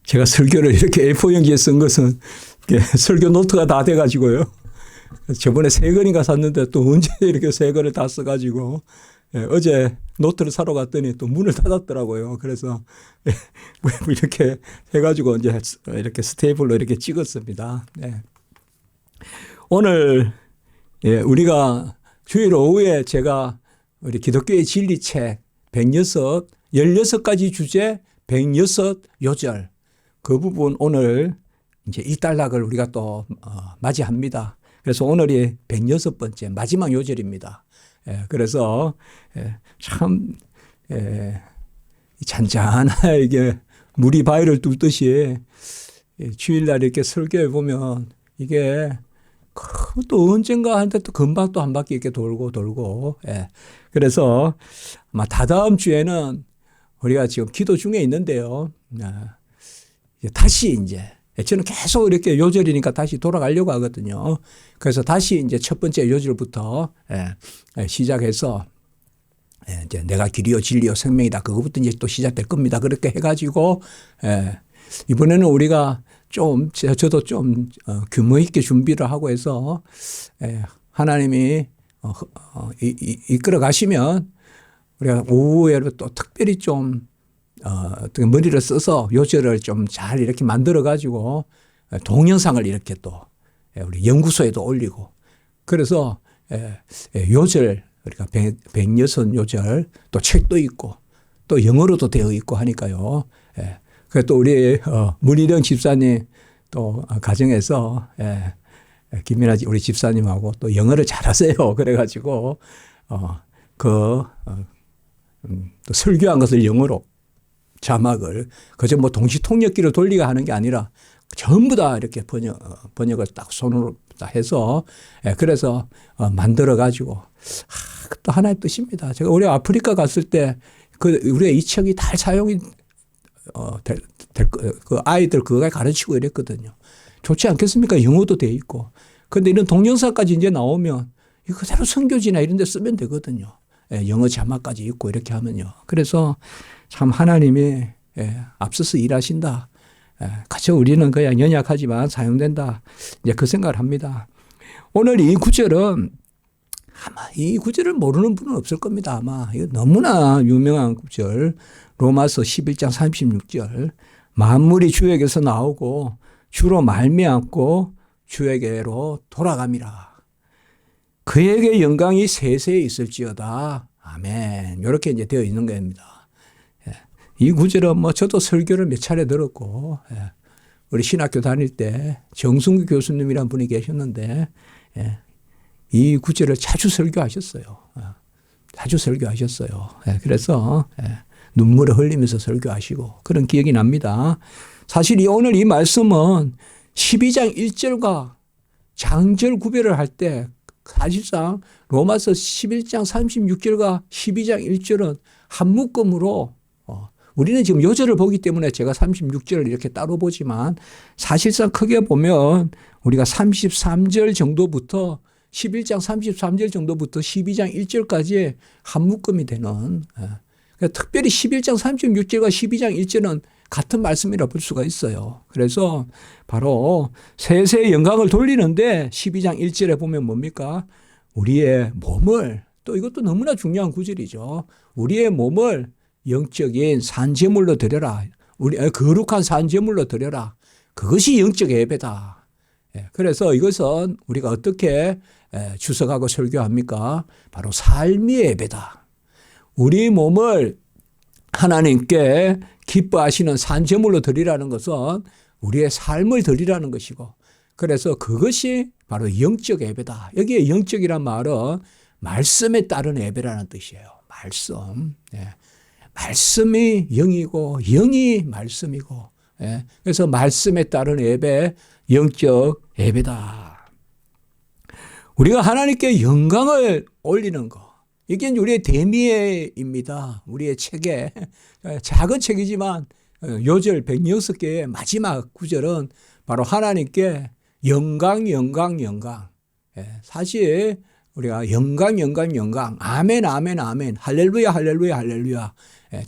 제가 설교를 이렇게 A4 용지에 쓴 것은 설교 노트가 다 돼가지고요. 저번에 세 권인가 샀는데 또 언제 이렇게 세 권을 다 써가지고 어제 노트를 사러 갔더니 또 문을 닫았더라고요. 그래서 이렇게 해가지고 이제 이렇게 스테이플로 이렇게 찍었습니다. 네. 오늘 우리가 주일 오후에 제가 우리 기독교의 진리책 16가지 주제 106 요절 그 부분 오늘 이제 일단락을 우리가 또 맞이합니다. 그래서 오늘이 106번째 마지막 요절입니다. 그래서 참 잔잔하게 물이 바위를 뚫듯이 주일날 이렇게 설교해 보면 이게 또 언젠가 하는데 또 금방 또 한 바퀴 이렇게 돌고 그래서 아마 다다음 주에는 우리가 지금 기도 중에 있는데요. 다시 이제 저는 계속 이렇게 요절이니까 다시 돌아가려고 하거든요. 그래서 다시 이제 첫 번째 요절부터 시작해서 이제 내가 길이요 진리요 생명이다. 그거부터 이제 또 시작될 겁니다. 그렇게 해가지고 이번에는 우리가 좀 저도 좀 규모 있게 준비를 하고 해서 하나님이 이끌어 가시면 우리가 오후에 또 특별히 좀 머리를 써서 요절을 좀 잘 이렇게 만들어 가지고 동영상을 이렇게 또 우리 연구소에도 올리고 그래서 요절 우리가 106 요절 또 책도 있고 또 영어로도 되어 있고 하니까요. 그래서 또 우리 문희령 집사님 또 가정에서 김민아 우리 집사님하고 또 영어를 잘하세요. 그래가지고 또 설교한 것을 영어로 자막을 그저 뭐 동시통역기로 돌리가 하는 게 아니라 전부 다 이렇게 번역을 딱 손으로 다 해서 그래서 만들어 가지고 또 하나의 뜻입니다. 제가 우리 아프리카 갔을 때 우리의 이 책이 다 사용이 그 아이들 그거 가르치고 이랬거든요. 좋지 않겠습니까? 영어도 돼 있고. 그런데 이런 동영상까지 이제 나오면 이거 그대로 선교지나 이런 데 쓰면 되거든요. 영어 자막까지 있고 이렇게 하면요. 그래서 참 하나님이 앞서서 일하신다. 그저 우리는 그냥 연약하지만 사용된다. 이제 그 생각을 합니다. 오늘 이 구절은 아마 이 구절을 모르는 분은 없을 겁니다. 아마 이거 너무나 유명한 구절. 로마서 11장 36절. 만물이 주에게서 나오고 주로 말미암고 주에게로 돌아감이라. 그에게 영광이 세세히 있을지어다. 아멘. 이렇게 이제 되어 있는 겁니다. 이 구절은 뭐 저도 설교를 몇 차례 들었고, 우리 신학교 다닐 때 정승규 교수님이라는 분이 계셨는데, 이 구절을 자주 설교하셨어요. 자주 설교하셨어요. 그래서 눈물을 흘리면서 설교하시고 그런 기억이 납니다. 사실 오늘 이 말씀은 12장 1절과 장절 구별을 할 때 사실상 로마서 11장 36절과 12장 1절은 한 묶음으로 우리는 지금 요절을 보기 때문에 제가 36절을 이렇게 따로 보지만 사실상 크게 보면 우리가 33절 정도부터 11장 33절 정도부터 12장 1절까지 한 묶음이 되는 그러니까 특별히 11장 36절과 12장 1절은 같은 말씀이라 볼 수가 있어요. 그래서 바로 세세의 영광을 돌리는데 12장 1절에 보면 뭡니까? 우리의 몸을 또 이것도 너무나 중요한 구절이죠. 우리의 몸을 영적인 산제물로 드려라. 우리 거룩한 산제물로 드려라. 그것이 영적 예배다. 그래서 이것은 우리가 어떻게 주석하고 설교합니까? 바로 삶의 예배다. 우리 몸을 하나님께 기뻐하시는 산제물로 드리라는 것은 우리의 삶을 드리라는 것이고 그래서 그것이 바로 영적 예배다. 여기에 영적이란 말은 말씀에 따른 예배라는 뜻이에요. 말씀. 말씀이 영이고 영이 말씀이고 그래서 말씀에 따른 예배 영적 예배다. 우리가 하나님께 영광을 올리는 것 이게 우리의 대미예입니다. 우리의 책에 작은 책이지만 요절 106개의 마지막 구절은 바로 하나님께 영광 영광 영광 사실 우리가 영광 영광 영광 아멘 아멘 아멘 할렐루야 할렐루야 할렐루야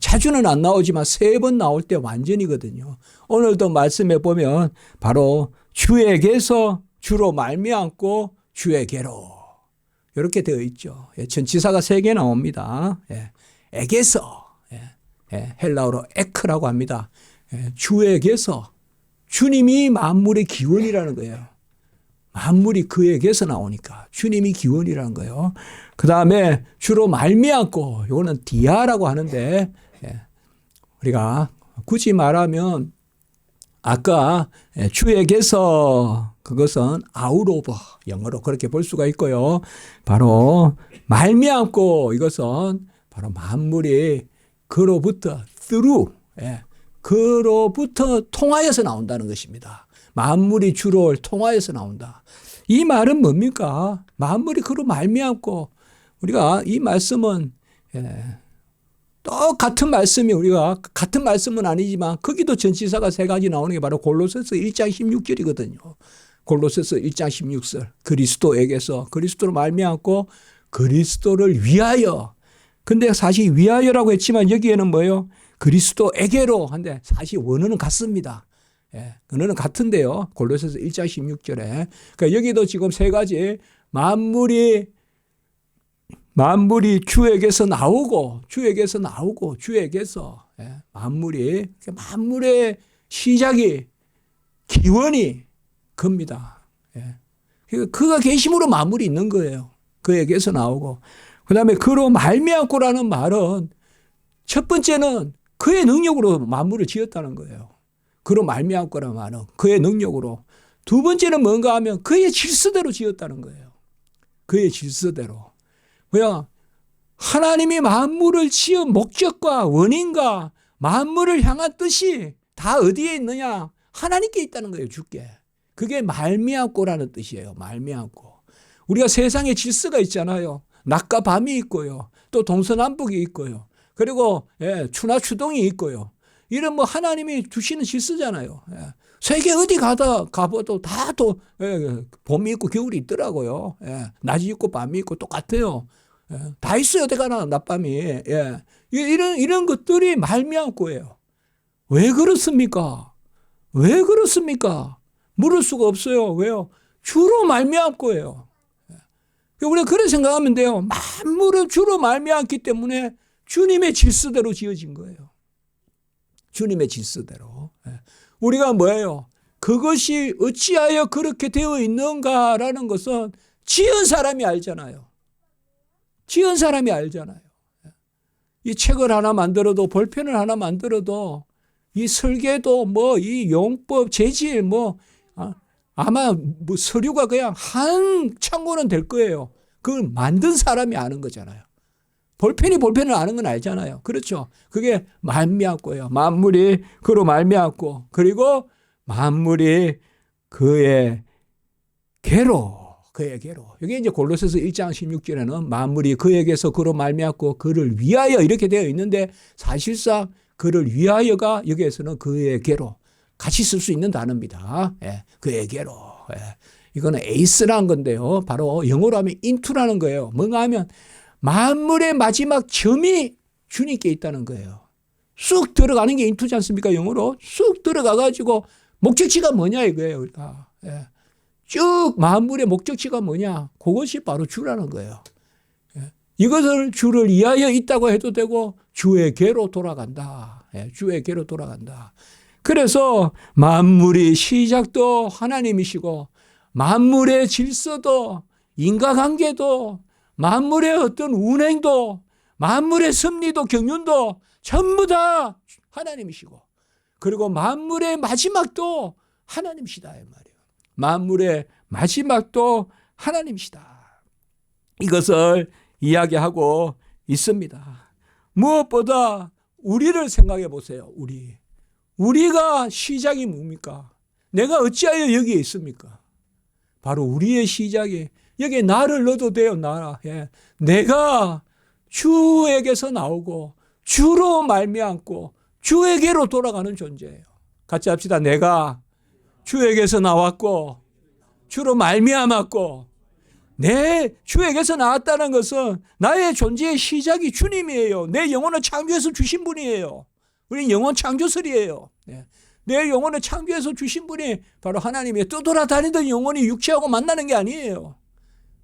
자주는 안 나오지만 3번 나올 때 완전이거든요. 오늘도 말씀해 보면 바로 주에게서 주로 말미암고 주에게로 이렇게 되어 있죠. 전치사가 3개 나옵니다. 에게서, 헬라어로 에크라고 합니다. 주에게서, 주님이 만물의 기원이라는 거예요. 만물이 그에게서 나오니까 주님이 기원이라는 거예요. 그 다음에 주로 말미암고, 이거는 디아라고 하는데, 우리가 굳이 말하면 아까 주에게서, 그것은 out of, 영어로 그렇게 볼 수가 있고요. 바로 말미암고, 이것은 바로 만물이 그로부터 through, 그로부터 통하여서 나온다는 것입니다. 만물이 주로 통하여서 나온다. 이 말은 뭡니까? 만물이 그로 말미암고, 우리가 이 말씀은 똑같은 말씀이, 우리가 같은 말씀은 아니지만 거기도 전치사가 3가지 나오는 게 바로 골로새서 1장 16절이거든요. 골로새서 1장 16절. 그리스도에게서, 그리스도로 말미암고 그리스도를 위하여. 근데 사실 위하여라고 했지만 여기에는 뭐예요? 그리스도에게로 한데 사실 원어는 같습니다. 원어는 같은데요. 골로새서 1장 16절에. 그러니까 여기도 지금 3가지 만물이 주에게서 나오고 주에게서 만물의 시작이 기원이 겁니다. 그가 계심으로 만물이 있는 거예요. 그에게서 나오고. 그 다음에 그로 말미암고라는 말은 첫 번째는 그의 능력으로 만물을 지었다는 거예요. 그로 말미암고라는 말은 그의 능력으로. 두 번째는 뭔가 하면 그의 질서대로 지었다는 거예요. 그의 질서대로. 그냥 하나님이 만물을 지은 목적과 원인과 만물을 향한 뜻이 다 어디에 있느냐? 하나님께 있다는 거예요. 주께. 그게 말미암고라는 뜻이에요. 말미암고. 우리가 세상에 질서가 있잖아요. 낮과 밤이 있고요. 또 동서남북이 있고요. 그리고 추나 추동이 있고요. 이런 뭐 하나님이 주시는 질서잖아요. 세계 어디 가봐도 다 또 봄이 있고 겨울이 있더라고요. 낮이 있고 밤이 있고 똑같아요. 다 있어요. 어디 가나 낮밤이. 이런 것들이 말미암고예요. 왜 그렇습니까? 왜 그렇습니까? 물을 수가 없어요. 왜요? 주로 말미암고예요. 우리가 그렇게 생각하면 돼요. 만물은 주로 말미암기 때문에 주님의 질서대로 지어진 거예요. 주님의 질서대로. 우리가 뭐예요? 그것이 어찌하여 그렇게 되어 있는가라는 것은 지은 사람이 알잖아요. 지은 사람이 알잖아요. 이 책을 하나 만들어도, 볼펜을 하나 만들어도, 이 설계도 뭐 이 용법, 재질 뭐 아마 뭐 서류가 그냥 한 창고는 될 거예요. 그걸 만든 사람이 아는 거잖아요. 볼펜을 아는 건 알잖아요. 그렇죠. 그게 말미암고예요. 만물이 그로 말미암고, 그리고 만물이 그의 계로. 이게 이제 골로새서 1장 16절에는 만물이 그에게서 그로 말미암고 그를 위하여 이렇게 되어 있는데, 사실상 그를 위하여가 여기에서는 그에게로 같이 쓸 수 있는 단어입니다. 그에게로. 이거는 에이스라는 건데요. 바로 영어로 하면 into라는 거예요. 뭔가 하면 만물의 마지막 점이 주님께 있다는 거예요. 쑥 들어가는 게 into지 않습니까? 영어로 쑥 들어가가지고 목적지가 뭐냐 이거예요. 우리가. 쭉 만물의 목적지가 뭐냐? 그것이 바로 주라는 거예요. 이것을 주를 위하여 있다고 해도 되고 주에게로 돌아간다. 주에게로 돌아간다. 그래서 만물의 시작도 하나님이시고, 만물의 질서도, 인과관계도, 만물의 어떤 운행도, 만물의 섭리도, 경륜도 전부 다 하나님이시고, 그리고 만물의 마지막도 하나님이시다 이 말이에요. 만물의 마지막도 하나님이시다. 이것을 이야기하고 있습니다. 무엇보다 우리를 생각해 보세요. 우리가 시작이 뭡니까? 내가 어찌하여 여기에 있습니까? 바로 우리의 시작이, 여기에 나를 넣어도 돼요. 내가 주에게서 나오고 주로 말미암고 주에게로 돌아가는 존재예요. 같이 합시다. 내가 주에게서 나왔고 주로 말미암았고 내 주에게서 나왔다는 것은 나의 존재의 시작이 주님이에요. 내 영혼을 창조해서 주신 분이에요. 우리는 영혼 창조설이에요. 내 영혼을 창조해서 주신 분이 바로 하나님이에요. 떠돌아다니던 영혼이 육체하고 만나는 게 아니에요.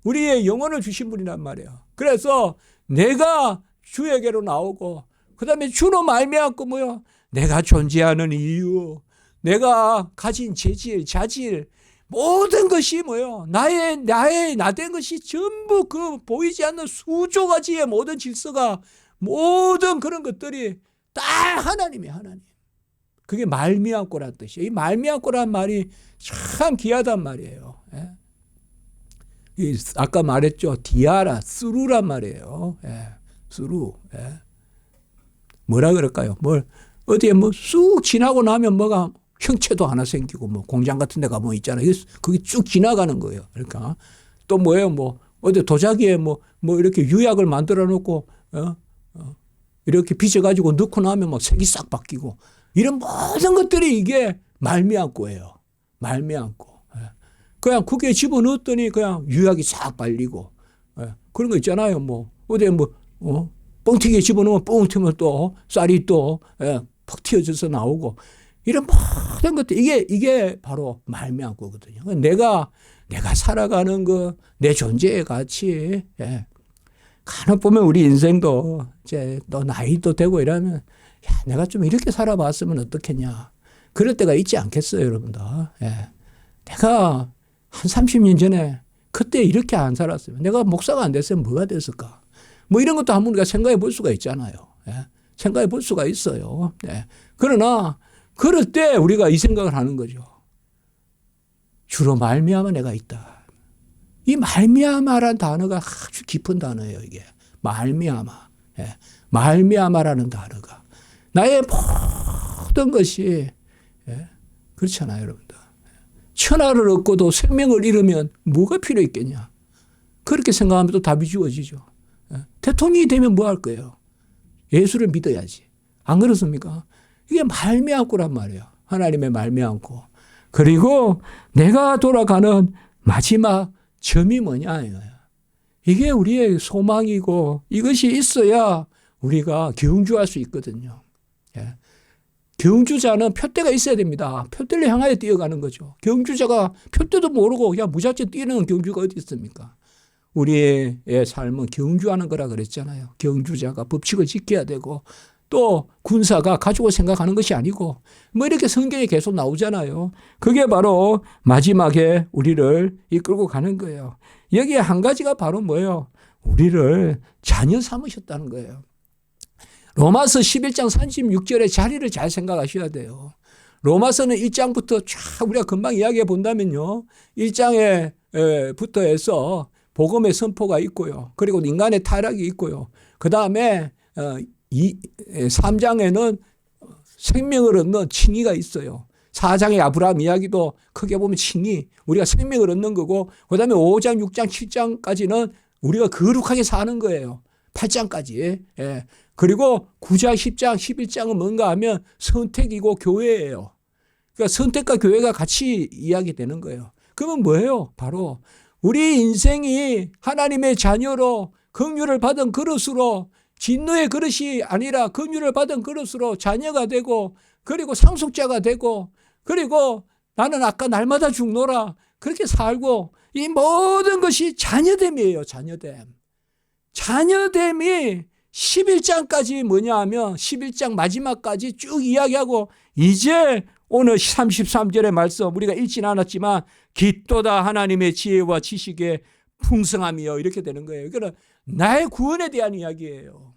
우리의 영혼을 주신 분이란 말이에요. 그래서 내가 주에게로 나오고 그 다음에 주로 말미암고 뭐요? 내가 존재하는 이유, 내가 가진 재질, 자질, 모든 것이 뭐요? 나의 나된 것이 전부 그 보이지 않는 수조 가지의 모든 질서가, 모든 그런 것들이 다 하나님이에요, 하나님. 그게 말미암고란 뜻이에요. 이 말미암고란 말이 참 귀하단 말이에요. 아까 말했죠. 디아라, 스루란 말이에요. 스루. 뭐라 그럴까요? 어디에 쑥 지나고 나면 뭐가 형체도 하나 생기고 공장 같은 데 가면 있잖아요. 그게 쭉 지나가는 거예요. 그러니까 또 뭐예요? 어디 도자기에 이렇게 유약을 만들어 놓고 이렇게 빚어가지고 넣고 나면 색이 싹 바뀌고 이런 모든 것들이 이게 말미암고예요. 말미암고. 그냥 그게 집어넣었더니 그냥 유약이 싹 발리고 그런 거 있잖아요. 어디에 뻥튀기에 집어넣으면 뻥 튀면 또 쌀이 또 퍽 튀어져서 나오고 이런 모든 것들 이게 바로 말미암고거든요. 내가 살아가는 거, 내 존재의 가치. 간혹 보면 우리 인생도 이제 또 나이도 되고 이러면 내가 좀 이렇게 살아봤으면 어떻겠냐. 그럴 때가 있지 않겠어요, 여러분들. 내가 한 30년 전에 그때 이렇게 안 살았으면, 내가 목사가 안 됐으면 뭐가 됐을까. 이런 것도 한번 우리가 생각해 볼 수가 있잖아요. 생각해 볼 수가 있어요. 그러나 그럴 때 우리가 이 생각을 하는 거죠. 주로 말미암아 내가 있다. 이 말미암아라는 단어가 아주 깊은 단어예요. 이게 말미암아. 말미암아라는 단어가 나의 모든 것이 그렇잖아요, 여러분들. 천하를 얻고도 생명을 잃으면 뭐가 필요 있겠냐. 그렇게 생각하면 또 답이 주어지죠. 대통령이 되면 뭐 할 거예요? 예수를 믿어야지. 안 그렇습니까? 이게 말미암고란 말이에요. 하나님의 말미암고. 그리고 내가 돌아가는 마지막 점이 뭐냐 이거예요. 이게 우리의 소망이고 이것이 있어야 우리가 경주할 수 있거든요. 경주자는 표대가 있어야 됩니다. 표대를 향하여 뛰어가는 거죠. 경주자가 표대도 모르고 그냥 무작정 뛰는 경주가 어디 있습니까? 우리의 삶은 경주하는 거라 그랬잖아요. 경주자가 법칙을 지켜야 되고 또 군사가 가족을 생각하는 것이 아니고 이렇게 성경에 계속 나오잖아요. 그게 바로 마지막에 우리를 이끌고 가는 거예요. 여기에 한 가지가 바로 뭐예요? 우리를 자녀 삼으셨다는 거예요. 로마서 11장 36절의 자리를 잘 생각하셔야 돼요. 로마서는 1장부터 쫙 우리가 금방 이야기해 본다면요. 1장에부터 해서 복음의 선포가 있고요. 그리고 인간의 타락이 있고요. 그 다음에 3장에는 생명을 얻는 칭의가 있어요. 4장의 아브라함 이야기도 크게 보면 칭의, 우리가 생명을 얻는 거고, 그 다음에 5장, 6장, 7장까지는 우리가 거룩하게 사는 거예요. 8장까지. 그리고 9장, 10장, 11장은 뭔가 하면 선택이고 교회예요. 그러니까 선택과 교회가 같이 이야기되는 거예요. 그러면 뭐예요? 바로 우리 인생이 하나님의 자녀로 긍휼을 받은 그릇으로, 진노의 그릇이 아니라 긍휼을 받은 그릇으로 자녀가 되고, 그리고 상속자가 되고, 그리고 나는 아까 날마다 죽노라 그렇게 살고, 이 모든 것이 자녀됨이에요. 자녀됨. 자녀됨이 11장까지 뭐냐 하면 11장 마지막까지 쭉 이야기하고, 이제 오늘 33절의 말씀 우리가 읽진 않았지만 깊도다 하나님의 지혜와 지식의 풍성함이요 이렇게 되는 거예요. 그러니까 나의 구원에 대한 이야기예요.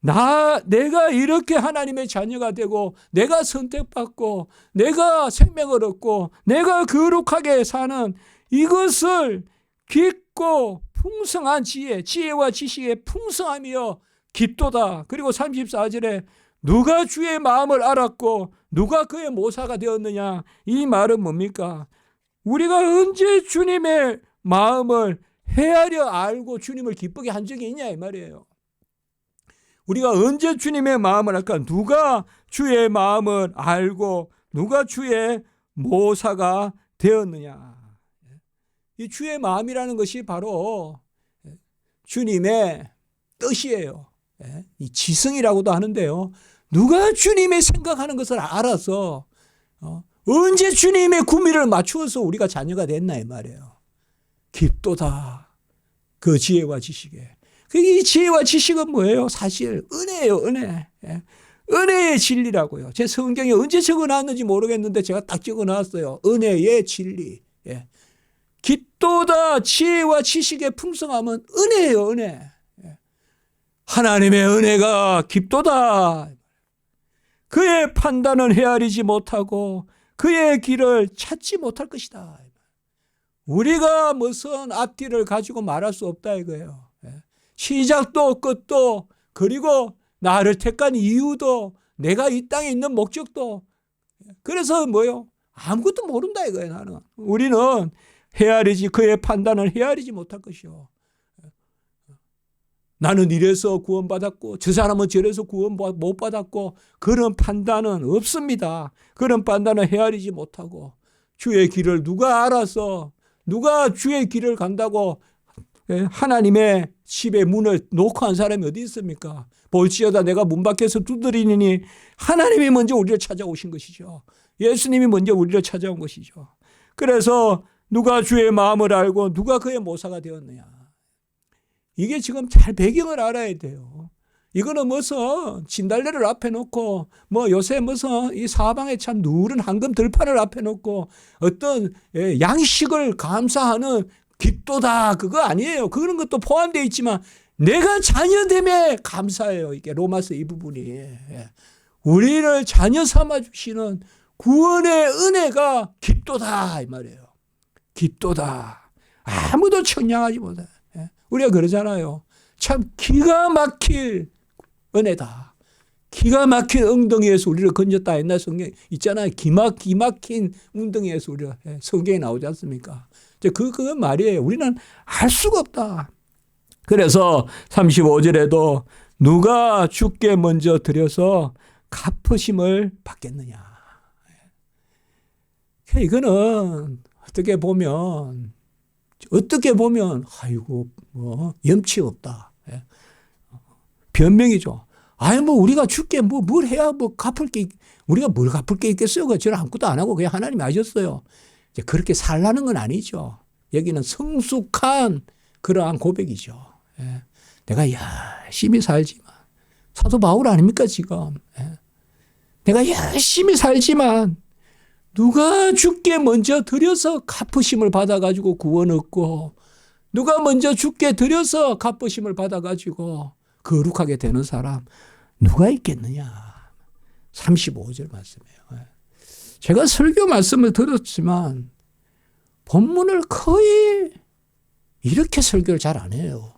내가 이렇게 하나님의 자녀가 되고, 내가 선택받고, 내가 생명을 얻고, 내가 거룩하게 사는 이것을 깊고 풍성한 지혜와 지식의 풍성함이요 깊도다. 그리고 34절에 누가 주의 마음을 알았고 누가 그의 모사가 되었느냐. 이 말은 뭡니까? 우리가 언제 주님의 마음을 헤아려 알고 주님을 기쁘게 한 적이 있냐 이 말이에요. 우리가 언제 주님의 마음을 알까? 누가 주의 마음을 알고 누가 주의 모사가 되었느냐. 이 주의 마음이라는 것이 바로 주님의 뜻이에요. 이 지성이라고도 하는데요. 누가 주님의 생각하는 것을 알아서 언제 주님의 구미를 맞추어서 우리가 자녀가 됐나 이 말이에요. 깊도다. 그 지혜와 지식에. 이 지혜와 지식은 뭐예요? 사실 은혜예요. 은혜. 은혜의 진리라고요. 제 성경에 언제 적어놨는지 모르겠는데 제가 딱 적어놨어요. 은혜의 진리. 깊도다. 지혜와 지식의 풍성함은 은혜예요. 은혜. 하나님의 은혜가 깊도다. 그의 판단은 헤아리지 못하고 그의 길을 찾지 못할 것이다. 우리가 무슨 앞뒤를 가지고 말할 수 없다 이거예요. 시작도 끝도 그리고 나를 택한 이유도 내가 이 땅에 있는 목적도 그래서 뭐요? 아무것도 모른다 이거예요. 나는. 우리는 그의 판단을 헤아리지 못할 것이요. 나는 이래서 구원받았고 저 사람은 저래서 구원 못 받았고 그런 판단은 없습니다. 그런 판단은 헤아리지 못하고 주의 길을 누가 알아서 누가 주의 길을 간다고 하나님의 집의 문을 놓고 한 사람이 어디 있습니까? 볼지어다 내가 문 밖에서 두드리니 하나님이 먼저 우리를 찾아오신 것이죠. 예수님이 먼저 우리를 찾아온 것이죠. 그래서 누가 주의 마음을 알고 누가 그의 모사가 되었느냐. 이게 지금 잘 배경을 알아야 돼요. 이거는 무슨 진달래를 앞에 놓고 뭐 요새 무슨 이 사방에 참 누른 황금 들판을 앞에 놓고 어떤 양식을 감사하는 깊도다 그거 아니에요. 그런 것도 포함되어 있지만 내가 자녀됨에 감사해요. 이게 로마서 이 부분이. 우리를 자녀 삼아 주시는 구원의 은혜가 깊도다 이 말이에요. 깊도다. 아무도 청량하지 못해. 우리가 그러잖아요. 참 기가 막힐 은혜다. 기가 막힌 엉덩이에서 우리를 건졌다. 옛날 성경 있잖아요. 기막힌 엉덩이에서 우리가 성경에 나오지 않습니까? 그건 말이에요. 우리는 알 수가 없다. 그래서 35절에도 누가 주께 먼저 드려서 갚으심을 받겠느냐. 이거는 어떻게 보면 아이고 뭐 염치 없다. 변명이죠. 아니 뭐 우리가 주께 뭘 해야 뭐 갚을 게 우리가 뭘 갚을 게 있겠어요. 저는 아무것도 안 하고 그냥 하나님이 하셨어요. 이제 그렇게 살라는 건 아니죠. 여기는 성숙한 그러한 고백이죠. 내가 열심히 살지만 사도 바울 아닙니까 지금. 내가 열심히 살지만 누가 주께 먼저 드려서 갚으심을 받아가지고 구원 얻고 누가 먼저 주께 드려서 갚으심을 받아가지고 거룩하게 되는 사람 누가 있겠느냐. 35절 말씀이에요. 제가 설교 말씀을 들었지만 본문을 거의 이렇게 설교를 잘 안 해요.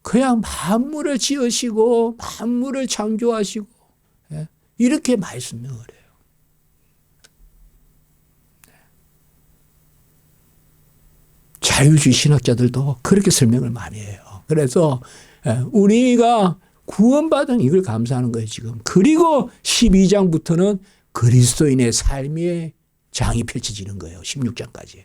그냥 만물을 지으시고 만물을 창조하시고 이렇게 말씀을 해요. 자유주의 신학자들도 그렇게 설명을 많이 해요. 그래서 우리가 구원받은 이걸 감사하는 거예요, 지금. 그리고 12장부터는 그리스도인의 삶의 장이 펼쳐지는 거예요, 16장까지.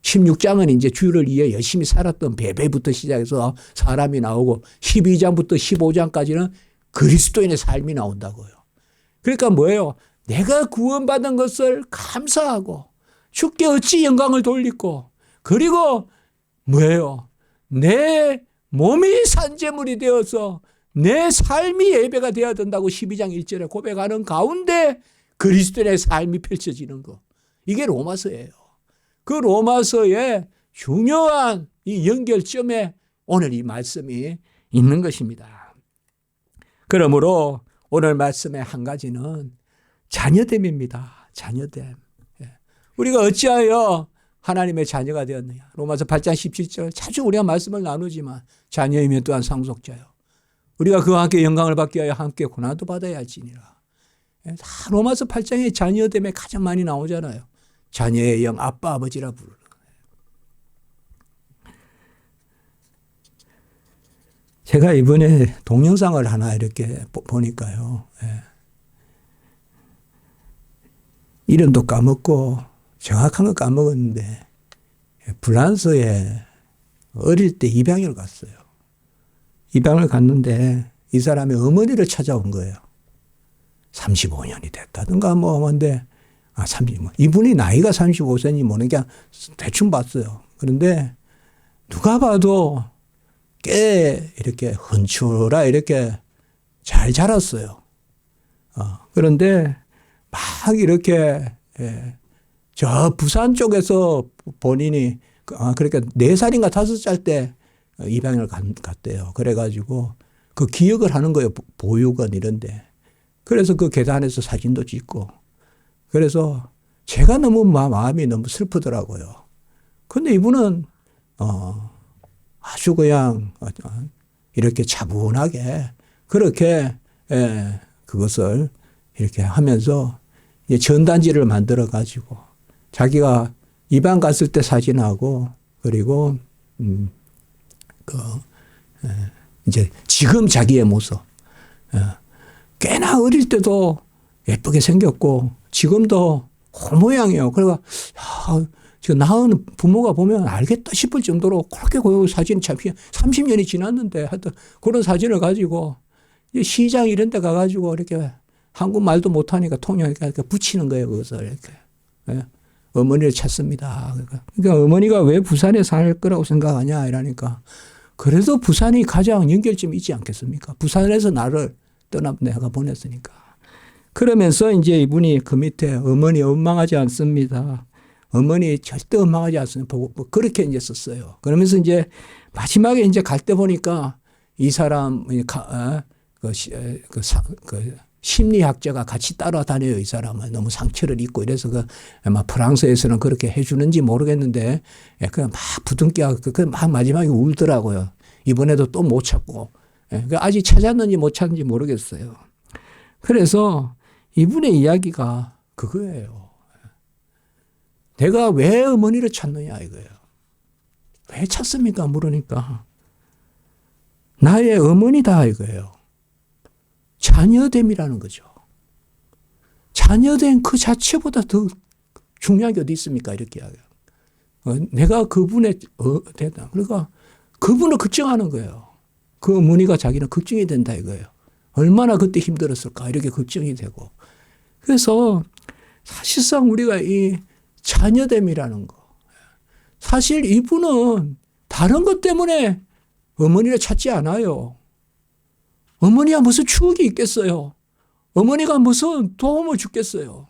16장은 이제 주를 위해 열심히 살았던 베베부터 시작해서 사람이 나오고 12장부터 15장까지는 그리스도인의 삶이 나온다고요. 그러니까 뭐예요? 내가 구원받은 것을 감사하고 주께 어찌 영광을 돌리고 그리고 뭐예요? 내 몸이 산제물이 되어서 내 삶이 예배가 되어야 된다고 12장 1절에 고백하는 가운데 그리스도인의 삶이 펼쳐지는 거. 이게 로마서예요. 그 로마서의 중요한 이 연결점에 오늘 이 말씀이 있는 것입니다. 그러므로 오늘 말씀의 한 가지는 자녀됨입니다. 자녀됨. 우리가 어찌하여 하나님의 자녀가 되었느냐. 로마서 8장 17절 자주 우리가 말씀을 나누지만 자녀이면 또한 상속자요. 우리가 그와 함께 영광을 받기 위하여 함께 고난도 받아야 할지니라. 다 로마서 8장의 자녀됨에 가장 많이 나오잖아요. 자녀의 영 아빠 아버지라 부르는 거예요. 제가 이번에 동영상을 하나 이렇게 보니까요. 이름도 까먹고 정확한 거 까먹었는데 프랑스에 어릴 때 입양을 갔어요. 입양을 갔는데 이 사람이 어머니를 찾아온 거예요. 35년이 됐다든가 뭔데, 이분이 나이가 35세니 뭐는 그냥 대충 봤어요. 그런데 누가 봐도 꽤 이렇게 헌출하 이렇게 잘 자랐어요. 그런데 막 이렇게, 저 부산 쪽에서 본인이, 그러니까 4살인가 5살 때 입양을 갔대요. 그래가지고 그 기억을 하는 거예요. 보육원 이런데. 그래서 그 계단에서 사진도 찍고. 그래서 제가 너무 마음이 너무 슬프더라고요. 근데 이분은, 아주 그냥 이렇게 차분하게 그렇게, 그것을 이렇게 하면서 전단지를 만들어 가지고 자기가 입양 갔을 때 사진하고 그리고, 이제 지금 자기의 모습. 꽤나 어릴 때도 예쁘게 생겼고 지금도 그 모양이에요. 그러니까 지금 낳은 부모가 보면 알겠다 싶을 정도로 그렇게 그 사진 참 30년이 지났는데 하여튼 그런 사진을 가지고 시장 이런 데 가가지고 이렇게 한국말도 못하니까 통역에 붙이는 거예요. 그것을 이렇게. 어머니를 찾습니다. 그러니까 어머니가 왜 부산에 살 거라고 생각하냐 이러니까 그래도 부산이 가장 연결점이 있지 않겠습니까? 부산에서 나를 내가 보냈으니까. 그러면서 이제 이분이 그 밑에 어머니 원망하지 않습니다. 어머니 절대 원망하지 않습니다. 그렇게 이제 썼어요. 그러면서 이제 마지막에 이제 갈 때 보니까 이 사람, 심리학자가 같이 따라다녀요. 이 사람은 너무 상처를 입고 이래서 아마 프랑스에서는 그렇게 해주는지 모르겠는데 그냥 막 부둥켜서 막 마지막에 울더라고요. 이번에도 또 못 찾고. 아직 찾았는지 못 찾는지 모르겠어요. 그래서 이분의 이야기가 그거예요. 내가 왜 어머니를 찾느냐 이거예요. 왜 찾습니까? 물으니까. 나의 어머니다 이거예요. 자녀됨이라는 거죠. 자녀됨 그 자체보다 더 중요한 게 어디 있습니까? 이렇게 이야기해요. 내가 그분의 되다. 그러니까 그분을 걱정하는 거예요. 그 어머니가 자기는 걱정이 된다 이거예요. 얼마나 그때 힘들었을까 이렇게 걱정이 되고. 그래서 사실상 우리가 이 자녀됨이라는 거. 사실 이분은 다른 것 때문에 어머니를 찾지 않아요. 어머니가 무슨 추억이 있겠어요. 어머니가 무슨 도움을 주겠어요.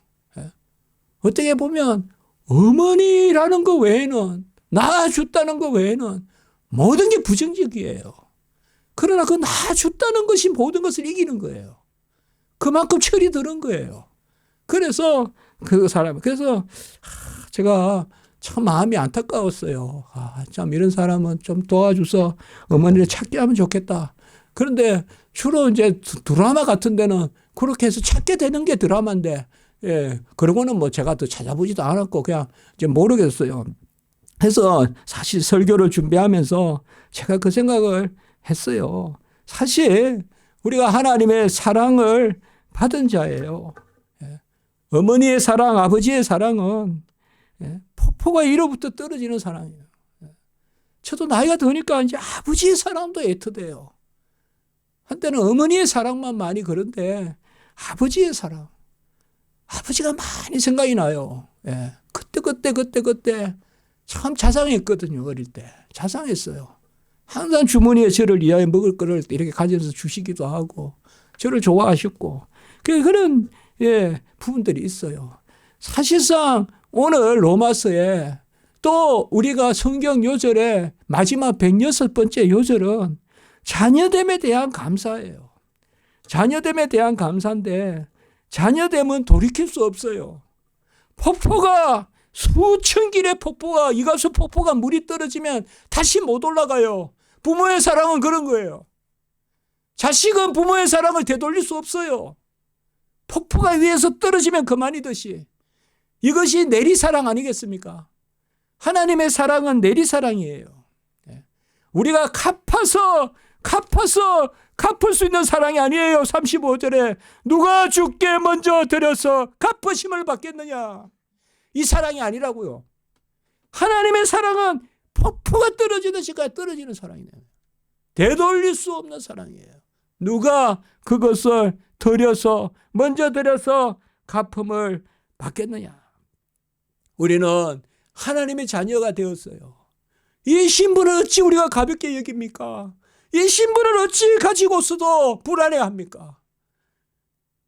어떻게 보면 어머니라는 거 외에는 낳아줬다는 거 외에는 모든 게 부정적이에요. 그러나 그 낳아줬다는 것이 모든 것을 이기는 거예요. 그만큼 철이 들은 거예요. 그래서 그래서 제가 참 마음이 안타까웠어요. 참 이런 사람은 좀 도와줘서 어머니를 찾게 하면 좋겠다. 그런데 주로 이제 드라마 같은 데는 그렇게 해서 찾게 되는 게 드라마인데, 그러고는 뭐 제가 또 찾아보지도 않았고 그냥 이제 모르겠어요. 그래서 사실 설교를 준비하면서 제가 그 생각을 했어요. 사실 우리가 하나님의 사랑을 받은 자예요. 어머니의 사랑, 아버지의 사랑은 폭포가 위로부터 떨어지는 사랑이에요. 저도 나이가 드니까 이제 아버지의 사랑도 애터돼요. 한때는 어머니의 사랑만 많이 그런데 아버지의 사랑, 아버지가 많이 생각이 나요. 그때 참 자상했거든요. 어릴 때 자상했어요. 항상 주머니에 저를 위하여 먹을 거를 이렇게 가져서 주시기도 하고 저를 좋아하셨고 그런 부분들이 있어요. 사실상 오늘 로마서에 또 우리가 성경 요절에 마지막 106번째 요절은 자녀됨에 대한 감사예요. 자녀됨에 대한 감사인데 자녀됨은 돌이킬 수 없어요. 폭포가 수천 길의 폭포가 이가수 폭포가 물이 떨어지면 다시 못 올라가요. 부모의 사랑은 그런 거예요. 자식은 부모의 사랑을 되돌릴 수 없어요. 폭포가 위에서 떨어지면 그만이듯이 이것이 내리사랑 아니겠습니까? 하나님의 사랑은 내리사랑이에요. 우리가 갚아서 갚을 수 있는 사랑이 아니에요. 35절에 누가 주께 먼저 드려서 갚으심을 받겠느냐. 이 사랑이 아니라고요. 하나님의 사랑은 폭포가 떨어지듯이 떨어지는 사랑이네요. 되돌릴 수 없는 사랑이에요. 누가 그것을 먼저 들여서 갚음을 받겠느냐. 우리는 하나님의 자녀가 되었어요. 이 신분을 어찌 우리가 가볍게 여깁니까? 이 신분을 어찌 가지고서도 불안해합니까?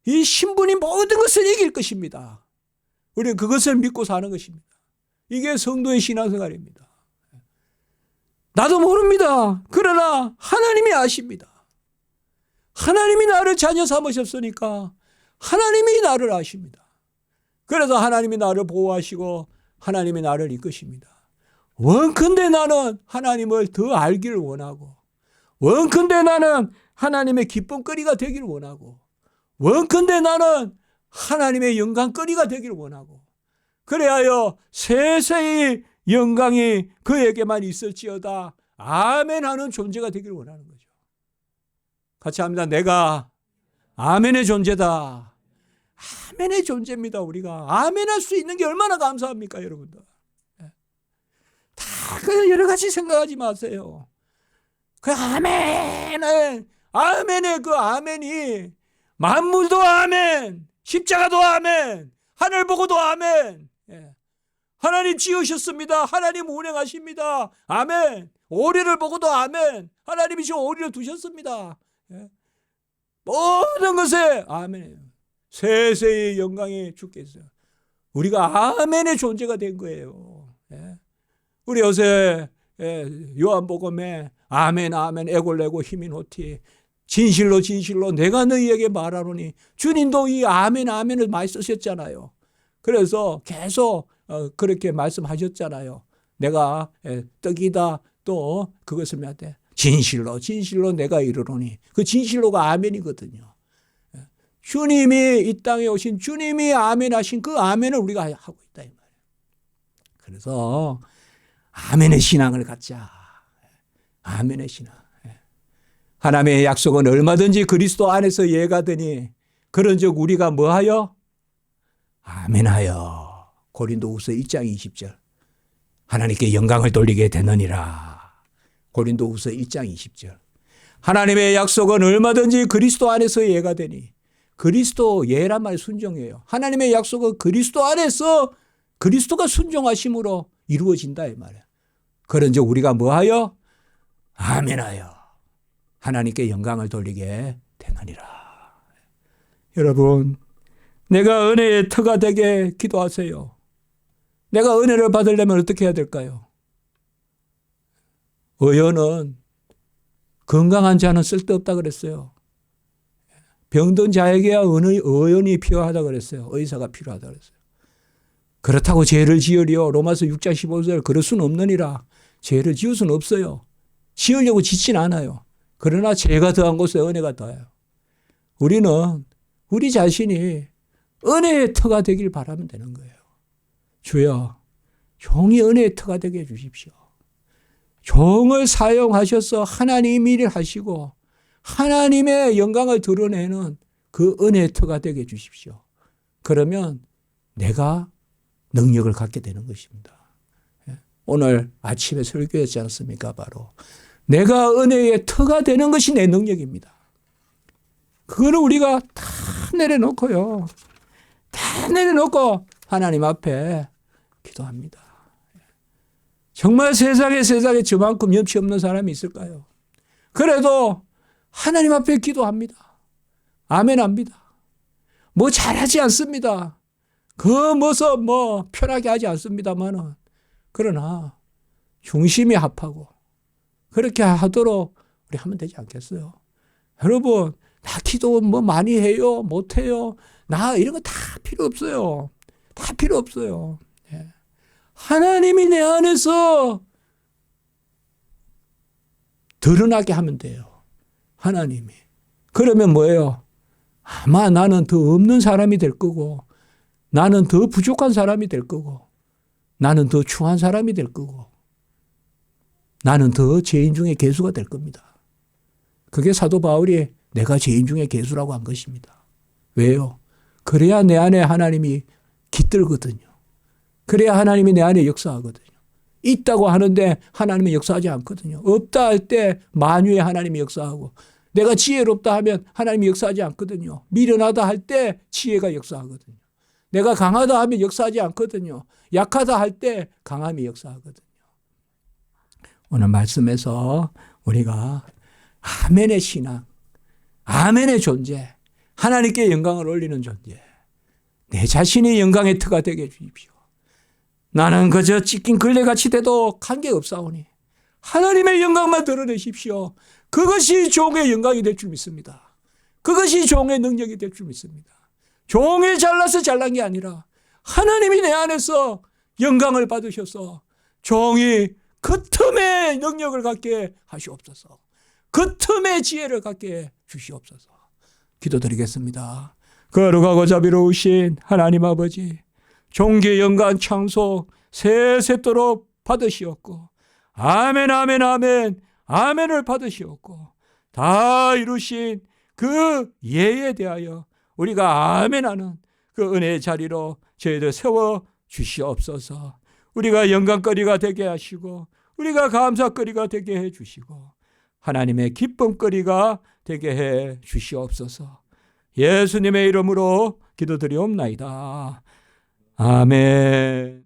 이 신분이 모든 것을 이길 것입니다. 우리는 그것을 믿고 사는 것입니다. 이게 성도의 신앙생활입니다. 나도 모릅니다. 그러나 하나님이 아십니다. 하나님이 나를 자녀 삼으셨으니까 하나님이 나를 아십니다. 그래서 하나님이 나를 보호하시고 하나님이 나를 이끄십니다. 원컨대 나는 하나님을 더 알기를 원하고, 원컨대 나는 하나님의 기쁨거리가 되기를 원하고, 원컨대 나는 하나님의 영광거리가 되기를 원하고, 그래야여 세세의 영광이 그에게만 있을지어다 아멘 하는 존재가 되기를 원하는 거죠. 같이 합니다. 내가 아멘의 존재다. 아멘의 존재입니다. 우리가 아멘할 수 있는 게 얼마나 감사합니까, 여러분들. 다 그냥 여러 가지 생각하지 마세요. 그 아멘의 그 아멘이 만물도 아멘, 십자가도 아멘, 하늘 보고도 아멘. 하나님 지으셨습니다. 하나님 운행하십니다. 아멘. 오리를 보고도 아멘. 하나님이 지금 오리를 두셨습니다. 모든 것에 아멘이에요. 세세의 영광이 주께 있어요. 우리가 아멘의 존재가 된 거예요. 우리 요새 요한복음에 아멘 아멘 에골레고 히민호티 진실로 진실로 내가 너희에게 말하노니, 주님도 이 아멘 아멘을 많이 쓰셨잖아요. 그래서 계속 그렇게 말씀하셨잖아요. 내가 떡이다, 또 그것을 몇 대 진실로 진실로 내가 이르노니, 그 진실로가 아멘이거든요. 주님이 이 땅에 오신 주님이 아멘 하신 그 아멘을 우리가 하고 있다 이 말이에요. 그래서 아멘의 신앙을 갖자. 아멘의 신앙. 하나님의 약속은 얼마든지 그리스도 안에서 예가되니 그런즉 우리가 뭐하여? 아멘하여. 고린도후서 1장 20절. 하나님께 영광을 돌리게 되느니라. 고린도후서 1장 20절. 하나님의 약속은 얼마든지 그리스도 안에서 예가 되니, 그리스도 예란 말 순종이에요. 하나님의 약속은 그리스도 안에서 그리스도가 순종하심으로 이루어진다 이 말이에요. 그런즉 우리가 뭐하여? 아멘하여. 하나님께 영광을 돌리게 되느니라. 여러분, 내가 은혜의 터가 되게 기도하세요. 내가 은혜를 받으려면 어떻게 해야 될까요? 의원은 건강한 자는 쓸데없다 그랬어요. 병든 자에게야 의원이 필요하다 그랬어요. 의사가 필요하다 그랬어요. 그렇다고 죄를 지으리요. 로마서 6장 15절 그럴 수는 없느니라. 죄를 지을 수는 없어요. 지으려고 짓진 않아요. 그러나 죄가 더한 곳에 은혜가 더해요. 우리는 우리 자신이 은혜의 터가 되길 바라면 되는 거예요. 주여, 종이 은혜의 터가 되게 해주십시오. 종을 사용하셔서 하나님 일을 하시고 하나님의 영광을 드러내는 그 은혜의 터가 되게 해주십시오. 그러면 내가 능력을 갖게 되는 것입니다. 오늘 아침에 설교했지 않습니까? 바로 내가 은혜의 터가 되는 것이 내 능력입니다. 그거를 우리가 다 내려놓고요. 다 내려놓고 하나님 앞에 기도합니다. 정말 세상에 저만큼 염치 없는 사람이 있을까요? 그래도 하나님 앞에 기도합니다. 아멘합니다. 뭐 잘하지 않습니다. 그 뭐서 뭐 편하게 하지 않습니다만은, 그러나 중심이 합하고 그렇게 하도록 우리 하면 되지 않겠어요? 여러분, 나 기도 뭐 많이 해요? 못 해요? 나 이런 거 다 필요 없어요. 다 필요 없어요. 하나님이 내 안에서 드러나게 하면 돼요. 하나님이. 그러면 뭐예요? 아마 나는 더 없는 사람이 될 거고, 나는 더 부족한 사람이 될 거고, 나는 더 추한 사람이 될 거고, 나는 더 죄인 중에 괴수가 될 겁니다. 그게 사도 바울이 내가 죄인 중에 괴수라고 한 것입니다. 왜요? 그래야 내 안에 하나님이 깃들거든요. 그래야 하나님이 내 안에 역사하거든요. 있다고 하는데 하나님은 역사하지 않거든요. 없다 할 때 만유의 하나님이 역사하고, 내가 지혜롭다 하면 하나님이 역사하지 않거든요. 미련하다 할 때 지혜가 역사하거든요. 내가 강하다 하면 역사하지 않거든요. 약하다 할 때 강함이 역사하거든요. 오늘 말씀에서 우리가 아멘의 신앙, 아멘의 존재, 하나님께 영광을 올리는 존재, 내 자신이 영광의 터가 되게 해주십시오. 나는 그저 찢긴 걸레같이 돼도 관계없사오니 하나님의 영광만 드러내십시오. 그것이 종의 영광이 될 줄 믿습니다. 그것이 종의 능력이 될 줄 믿습니다. 종이 잘나서 잘난 게 아니라 하나님이 내 안에서 영광을 받으셔서 종이 그 틈에 능력을 갖게 하시옵소서. 그 틈에 지혜를 갖게 주시옵소서. 기도드리겠습니다. 거룩하고 자비로우신 하나님 아버지, 종기 영광 창소 세세토록 받으시옵고, 아멘 아멘 아멘 아멘을 받으시옵고, 다 이루신 그 예에 대하여 우리가 아멘하는 그 은혜의 자리로 저희들 세워 주시옵소서. 우리가 영광거리가 되게 하시고, 우리가 감사거리가 되게 해 주시고, 하나님의 기쁨거리가 되게 해 주시옵소서. 예수님의 이름으로 기도드리옵나이다. 아멘.